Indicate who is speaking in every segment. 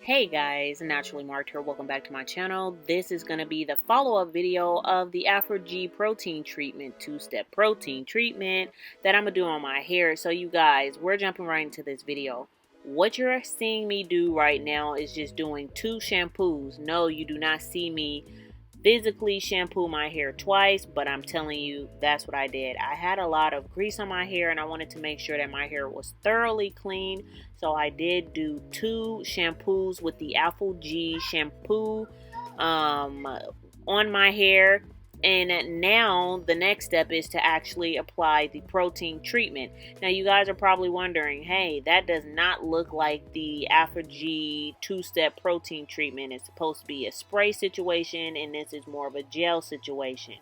Speaker 1: Hey guys, Naturally Marked here. Welcome back to my channel. This is going to be the follow-up video of the AVOCADO protein treatment, two-step protein treatment that I'm going to do on my hair. So you guys, we're jumping right into this video. What you're seeing me do right now is just doing two shampoos. No, you do not see me physically shampoo my hair twice, but I'm telling you, that's what I did. I had a lot of grease on my hair and I wanted to make sure that my hair was thoroughly clean. So I did do two shampoos with the AVOCADO shampoo on my hair. And now the next step is to actually apply the protein treatment. Now you guys are probably wondering, hey, that does not look like the AVOCADO two-step protein treatment. It's supposed to be a spray situation and this is more of a gel situation.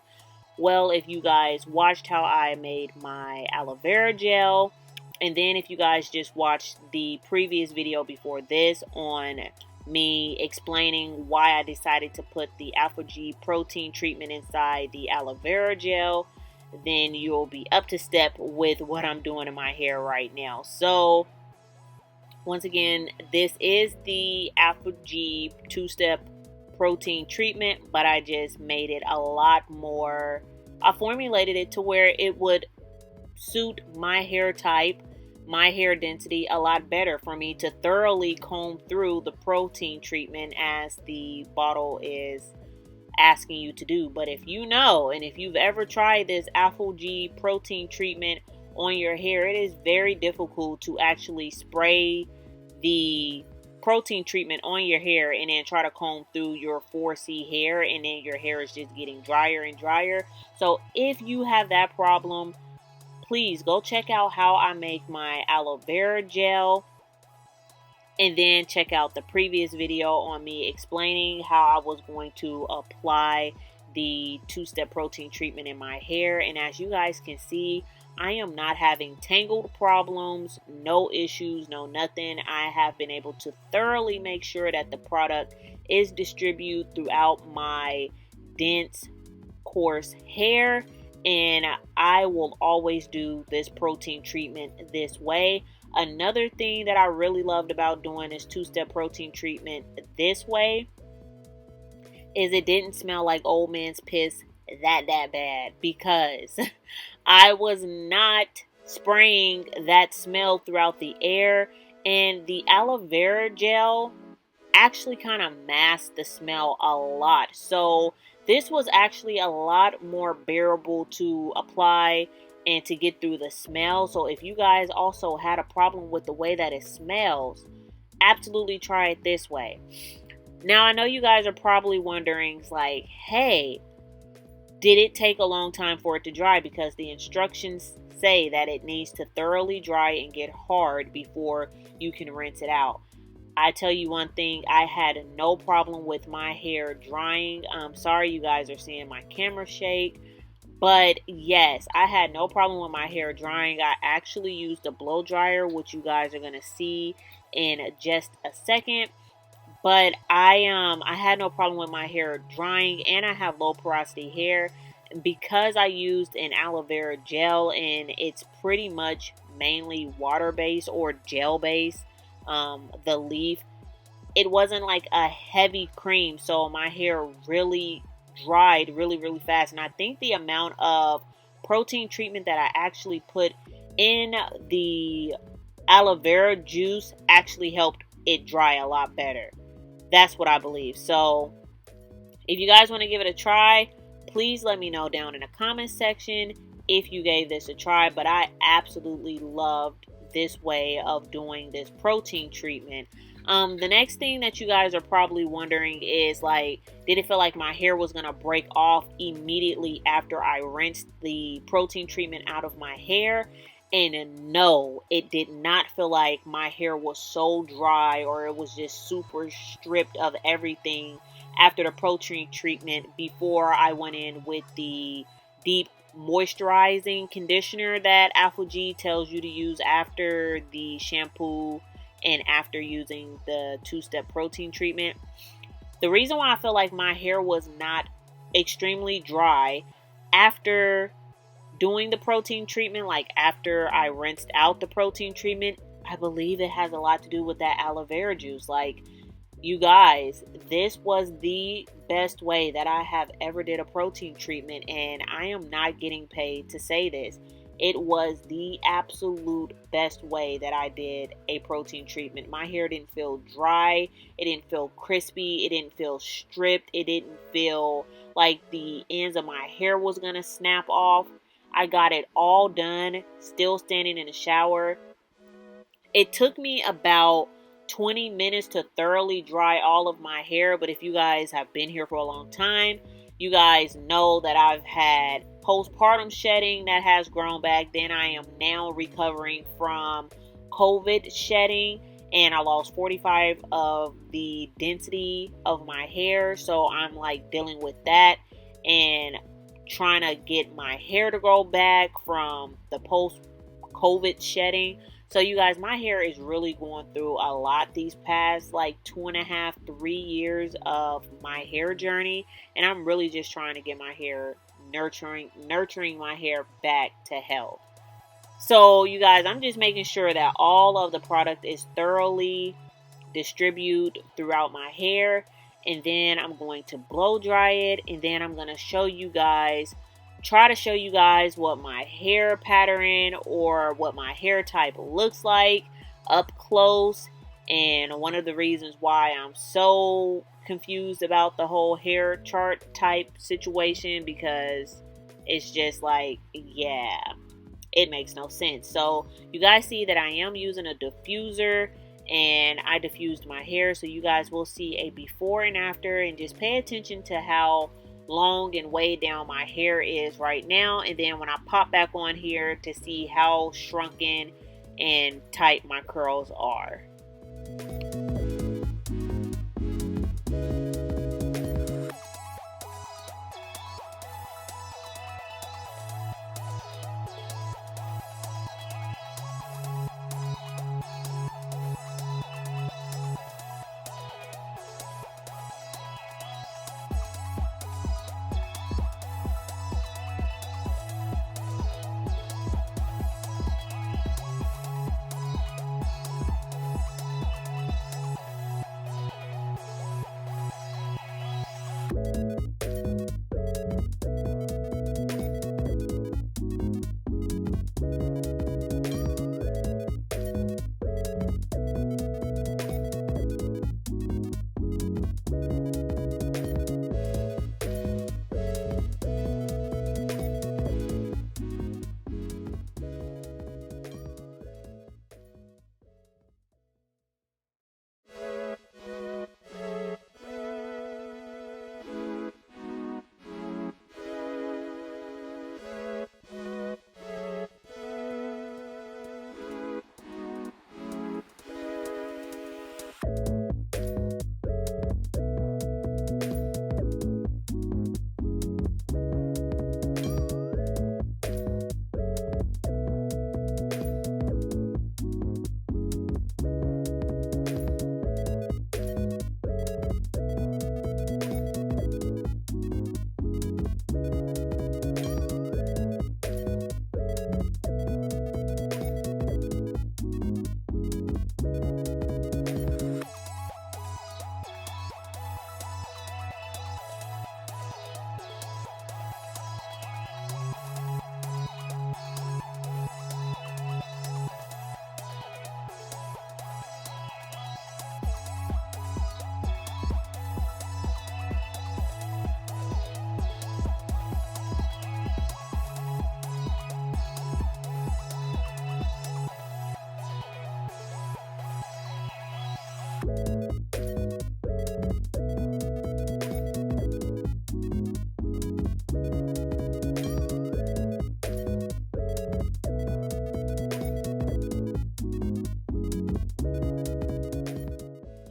Speaker 1: Well, if you guys watched how I made my aloe vera gel, and then if you guys just watched the previous video before this on me explaining why I decided to put the AVOCADO protein treatment inside the aloe vera gel, then you'll be up to step with what I'm doing in my hair right now. So once again, this is the AVOCADO two-step protein treatment, but I just made it a lot more, I formulated it to where it would suit my hair type, my hair density a lot better for me to thoroughly comb through the protein treatment as the bottle is asking you to do. But if you know, and if you've ever tried this AVOCADO protein treatment on your hair, it is very difficult to actually spray the protein treatment on your hair and then try to comb through your 4C hair, and then your hair is just getting drier and drier. So if you have that problem, please go check out how I make my aloe vera gel, and then check out the previous video on me explaining how I was going to apply the two-step protein treatment in my hair. And as you guys can see, I am not having tangled problems, no issues, no nothing. I have been able to thoroughly make sure that the product is distributed throughout my dense, coarse hair. And I will always do this protein treatment this way. Another thing that I really loved about doing this two-step protein treatment this way is it didn't smell like old man's piss that bad, because I was not spraying that smell throughout the air, and the aloe vera gel actually kind of masked the smell a lot. So this was actually a lot more bearable to apply and to get through the smell. So if you guys also had a problem with the way that it smells, absolutely try it this way. Now I know you guys are probably wondering, like, hey, did it take a long time for it to dry? Because the instructions say that it needs to thoroughly dry and get hard before you can rinse it out. I tell you one thing, I had no problem with my hair drying. I'm sorry you guys are seeing my camera shake, but yes, I had no problem with my hair drying. I actually used a blow dryer, which you guys are going to see in just a second. But I had no problem with my hair drying, and I have low porosity hair because I used an aloe vera gel, and it's pretty much mainly water based or gel based. The leaf, it wasn't like a heavy cream, so my hair really dried really fast. And I think the amount of protein treatment that I actually put in the aloe vera juice actually helped it dry a lot better. That's what I believe. So if you guys want to give it a try, please let me know down in the comment section if you gave this a try. But I absolutely loved this way of doing this protein treatment. The next thing that you guys are probably wondering is, like, did it feel like my hair was gonna break off immediately after I rinsed the protein treatment out of my hair? And no, it did not feel like my hair was so dry or it was just super stripped of everything after the protein treatment before I went in with the deep moisturizing conditioner that AVOCADO tells you to use after the shampoo and after using the two-step protein treatment. The reason why I feel like my hair was not extremely dry after doing the protein treatment, like after I rinsed out the protein treatment, I believe it has a lot to do with that aloe vera juice. Like, You guys, this was the best way that I have ever did a protein treatment, and I am not getting paid to say this. It was the absolute best way that I did a protein treatment. My hair didn't feel dry, it didn't feel crispy, it didn't feel stripped, it didn't feel like the ends of my hair was gonna snap off. I got it all done, still standing in the shower. It took me about 20 minutes to thoroughly dry all of my hair, but if you guys have been here for a long time, you guys know that I've had postpartum shedding that has grown back. Then I am now recovering from COVID shedding, and I lost 45 of the density of my hair, so I'm like dealing with that and trying to get my hair to grow back from the post COVID shedding. So you guys, my hair is really going through a lot these past like 2.5, 3 years of my hair journey. And I'm really just trying to get my hair nurturing my hair back to health. So you guys, I'm just making sure that all of the product is thoroughly distributed throughout my hair. And then I'm going to blow dry it. And then I'm going to try to show you guys what my hair pattern or what my hair type looks like up close. And one of the reasons why I'm so confused about the whole hair chart type situation, because it's just like, yeah, it makes no sense. So you guys see that I am using a diffuser, and I diffused my hair, so you guys will see a before and after, and just pay attention to how long and way down my hair is right now. And then when I pop back on here to see how shrunken and tight my curls are.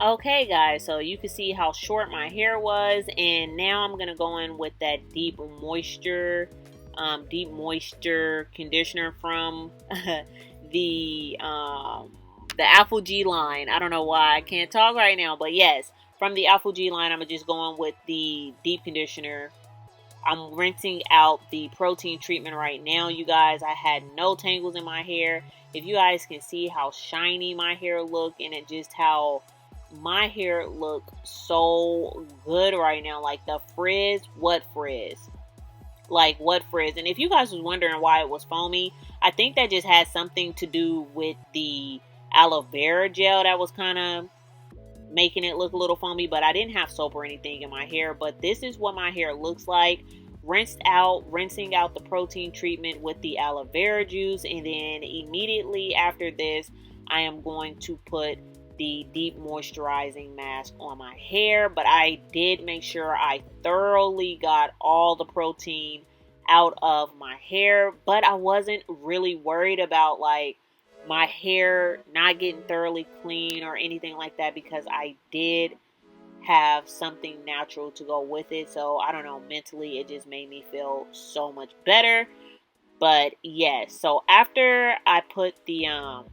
Speaker 1: Okay guys, so you can see how short my hair was, and now I'm gonna go in with that deep moisture conditioner from the Apple G line. I don't know why I can't talk right now, but yes, from the Apple G line, I'm just going with the deep conditioner. I'm rinsing out the protein treatment right now, you guys. I had no tangles in my hair. If you guys can see how shiny my hair look, and it just how my hair look so good right now. Like the frizz, what frizz? Like what frizz? And if you guys was wondering why it was foamy, I think that just had something to do with the aloe vera gel that was kind of making it look a little foamy. But I didn't have soap or anything in my hair. But this is what my hair looks like. Rinsing out the protein treatment with the aloe vera juice, and then immediately after this I am going to put the deep moisturizing mask on my hair. But I did make sure I thoroughly got all the protein out of my hair, but I wasn't really worried about like my hair not getting thoroughly clean or anything like that, because I did have something natural to go with it. So I don't know, mentally it just made me feel so much better. But yes, so after I put the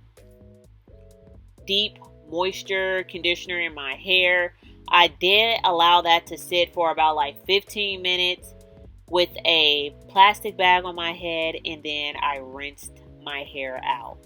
Speaker 1: deep moisture conditioner in my hair, I did allow that to sit for about like 15 minutes with a plastic bag on my head, and then I rinsed my hair out.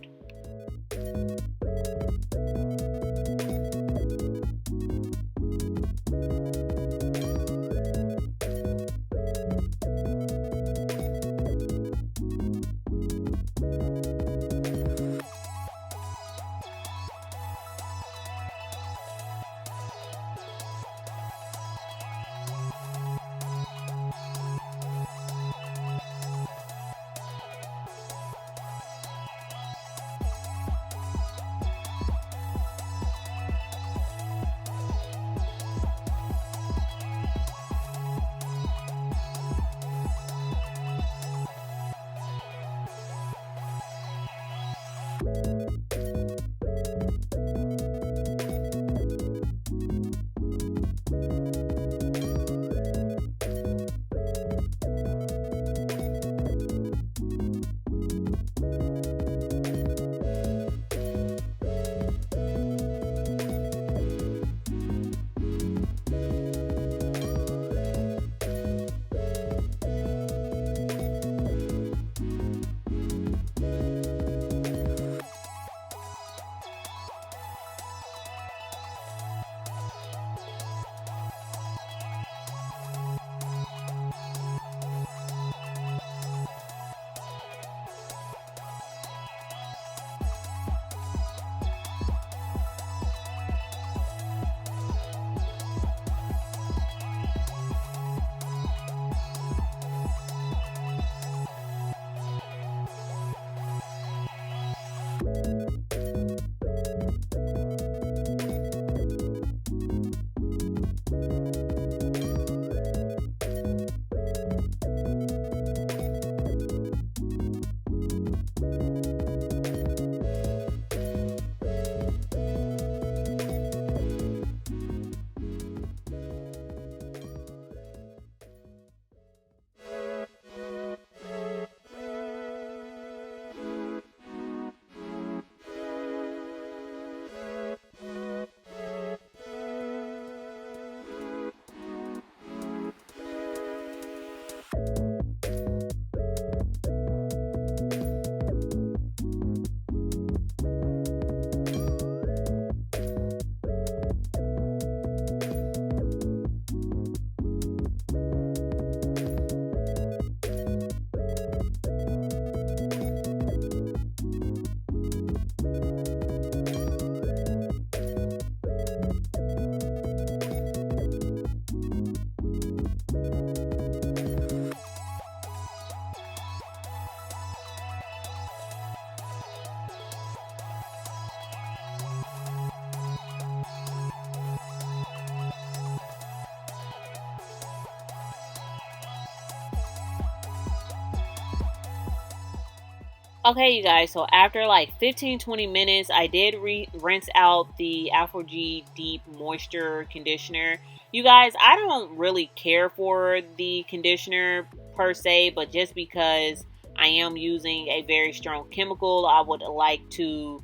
Speaker 1: Okay, you guys, so after like 15-20 minutes, I did rinse out the AVOCADO Deep Moisture Conditioner. You guys, I don't really care for the conditioner per se, but just because I am using a very strong chemical, I would like to,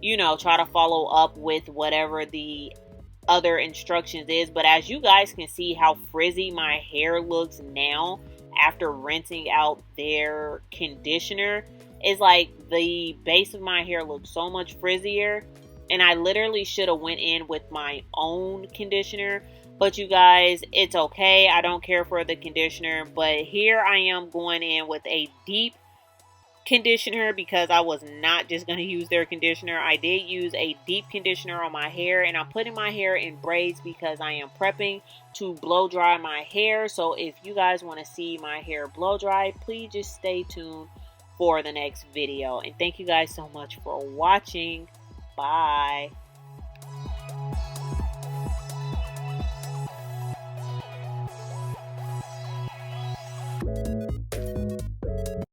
Speaker 1: you know, try to follow up with whatever the other instructions is. But as you guys can see how frizzy my hair looks now after rinsing out their conditioner, it's like the base of my hair looks so much frizzier. And I literally should have went in with my own conditioner, but you guys, it's okay. I don't care for the conditioner, but here I am going in with a deep conditioner because I was not just going to use their conditioner. I did use a deep conditioner on my hair, and I'm putting my hair in braids because I am prepping to blow dry my hair. So if you guys want to see my hair blow dry, please just stay tuned for the next video. And thank you guys so much for watching. Bye.